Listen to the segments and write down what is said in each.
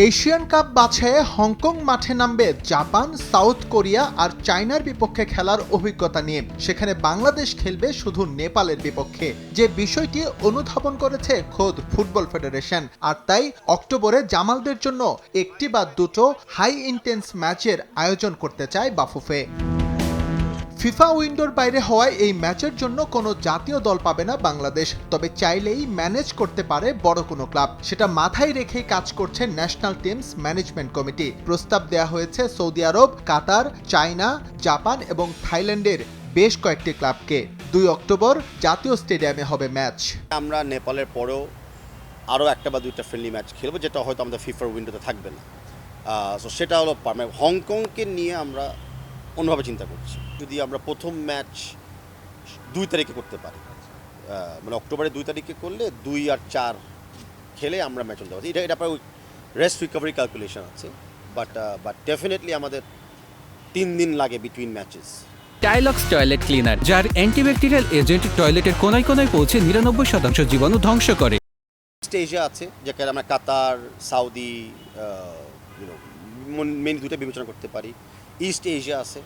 Asian cup বাছাইয়ে Hong Kong মাঠে নামবে Japan, south Korea আর চায়নার বিপক্ষে খেলার অভিজ্ঞতা নিয়ে। সেখানে বাংলাদেশ খেলবে শুধু নেপালের বিপক্ষে, যে বিষয়টি অনুধাবন করেছে খোদ ফুটবল ফেডারেশন। আর তাই অক্টোবরে জামালদের জন্য একটি বা দুটো হাই ইন্টেন্স ম্যাচের আয়োজন করতে চায় বাফুফে। ফিফা উইন্ডোর বাইরে হওয়ায় এই ম্যাচের জন্য কোনো জাতীয় দল পাবে না বাংলাদেশ, তবে চাইলেই ম্যানেজ করতে পারে বড় কোনো ক্লাব। সেটা মাথায় রেখেই কাজ করছে ন্যাশনাল টিমস ম্যানেজমেন্ট কমিটি। প্রস্তাব দেয়া হয়েছে সৌদি আরব, কাতার, চায়না, জাপান এবং থাইল্যান্ডের বেশ কয়েকটি ক্লাবকে। 2 অক্টোবর জাতীয় স্টেডিয়ামে হবে ম্যাচ। আমরা নেপালের পরেও আরও একটা বা দুইটা ফ্রেন্ডলি ম্যাচ খেলবো, যেটা হয়তো আমাদের ফিফার উইন্ডোতে থাকবে না। সো সেটা হলো হংকংকে নিয়ে আমরা অন্যভাবে চিন্তা করছি। যদি আমরা প্রথম ম্যাচ 2 তারিখে করতে পারি, মানে অক্টোবরের 2 তারিখে করলে 2 আর 4 খেলে আমরা ম্যাচ চলতে পারি। এটা প্রায় রেস্ট রিকভারি ক্যালকুলেশন আছে, বাট ডেফিনেটলি আমাদের 3 দিন লাগে between matches. Tylox toilet cleaner, যার অ্যান্টিব্যাকটেরিয়াল এজেন্ট টয়লেটের কোনায় কোনায় পৌঁছে 99% জীবাণু ধ্বংস করে। ইস্ট এশিয়া আছে, যেখানে আমরা কাতার, সাউদি, মেন দুটো বিবেচনা করতে পারি। ইস্ট এশিয়া আছে,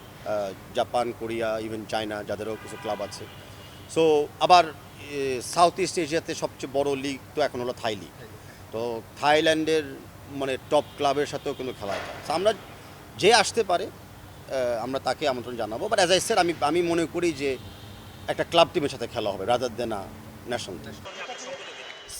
জাপান, কোরিয়া, ইভেন চায়না, যাদেরও কিছু ক্লাব আছে। সো আবার সাউথ ইস্ট এশিয়াতে সবচেয়ে বড় লিগ তো এখন হলো থাই লিগ। তো থাইল্যান্ডের মানে টপ ক্লাবের সাথেও কিন্তু খেলা হয়। আমরা যে আসতে পারে আমরা তাকে আমন্ত্রণ জানাবো। বাট অ্যাজ আই সেড, আমি মনে করি যে একটা ক্লাব টিমের সাথে খেলা হবে rather than national team.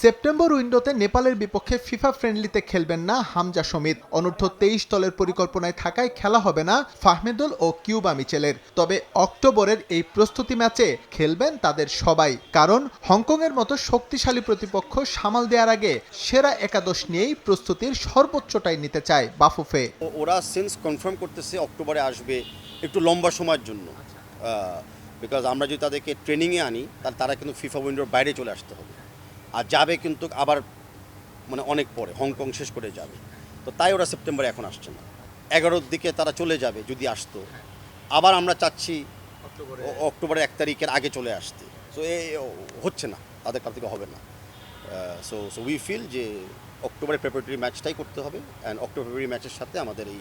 September উইন্ডোতে নেপালের বিপক্ষে ফিফা ফ্রেন্ডলিতে খেলবেন না হামজা সমিত। অনূর্ধ্ব 23 দলের পরিকল্পনায় থাকায় খেলা হবে না ফাহমেদুল ও কিউবা মিচেলের। তবে অক্টোবরের এই প্রস্তুতি ম্যাচে খেলবেন তাদের সবাই, কারণ হংকংয়ের মতো শক্তিশালী প্রতিপক্ষ সামাল দেওয়ার আগে সেরা একাদশ নিয়েই প্রস্তুতির সর্বোচ্চটাই নিতে চায় বাফুফে। ওরা সিন্স কনফার্ম করতেছে অক্টোবরে আসবে একটু লম্বা সময়ের জন্য, বিকজ আমরা যদি তাদেরকে ট্রেনিংয়ে আনি তাহলে তারা কিন্তু ফিফা উইন্ডোর বাইরে চলে আসতে হবে, আর যাবে কিন্তু আবার মানে অনেক পরে, হংকং শেষ করে যাবে। তো তাই ওরা সেপ্টেম্বরে এখন আসছে না, 11-র দিকে তারা চলে যাবে যদি আসতো। আবার আমরা চাচ্ছি অক্টোবরের 1 তারিখের আগে চলে আসতে। সো হচ্ছে না, তাদের কাছ থেকে হবে না। সো উই ফিল যে অক্টোবরের প্রিপারেটরি ম্যাচটাই করতে হবে, অ্যান্ড অক্টোবর প্রিপারেটরি ম্যাচের সাথে আমাদের এই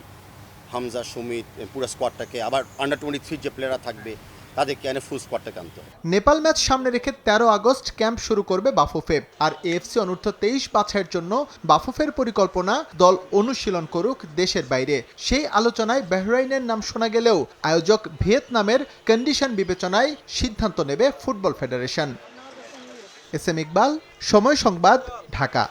হামজা, সুমিত, পুরো স্কোয়াডটাকে, আবার আন্ডার 23 যে প্লেয়াররা থাকবে তাদেরকে এনে ফুল স্কোয়াডটাকে আনতে হবে। নেপাল ম্যাচ সামনে রেখে 13 আগস্ট ক্যাম্প শুরু করবে বাফুফে। আর এএফসি অনূর্ধ্ব 23 বাছাইয়ের জন্য বাফুফের পরিকল্পনা দল অনুশীলন করুক দেশের বাইরে। সেই আলোচনায় বাহরাইনের নাম শোনা গেলেও আয়োজক ভিয়েতনামের কন্ডিশন বিবেচনায় সিদ্ধান্ত নেবে football federation. S M Iqbal, Somoy Sangbad, Dhaka.